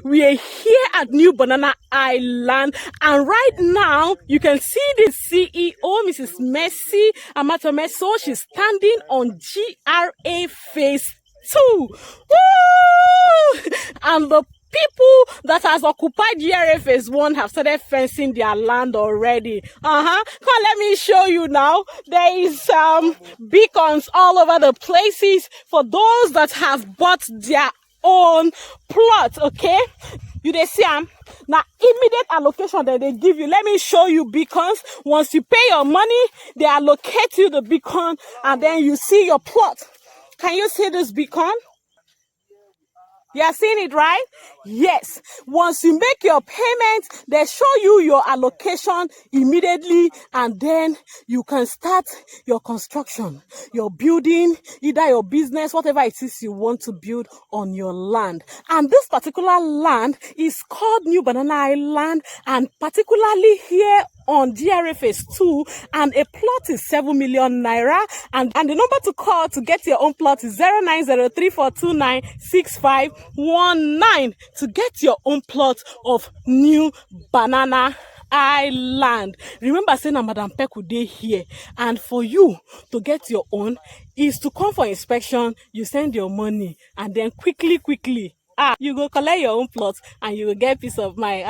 We are here at New Banana Island, and right now you can see the CEO, Mrs. Mercy Amatomeso. She's standing on GRA Phase 2. Woo! And the people that has occupied GRA Phase 1 have started fencing their land already. Come, let me show you now. There is beacons all over the places for those that have bought their own plot. Okay, you they see now immediate allocation that they give you. Let me show you beacons. Once you pay your money, they allocate you the beacon, and then you see your plot. Can you see this beacon? You are seeing it, right? Yes. Once you make your payment, they show you your allocation immediately, and then you can start your construction, your building, either your business, whatever it is you want to build on your land. And this particular land is called New Banana Island, and particularly here on GRA Phase 2, and a plot is 7 million naira, and the number to call to get your own plot is 09034296519 to get your own plot of New Banana Island. Remember saying Madam Peku dey here, and for you to get your own is to come for inspection. You send your money, and then quickly you go collect your own plot, and you will get peace of mind.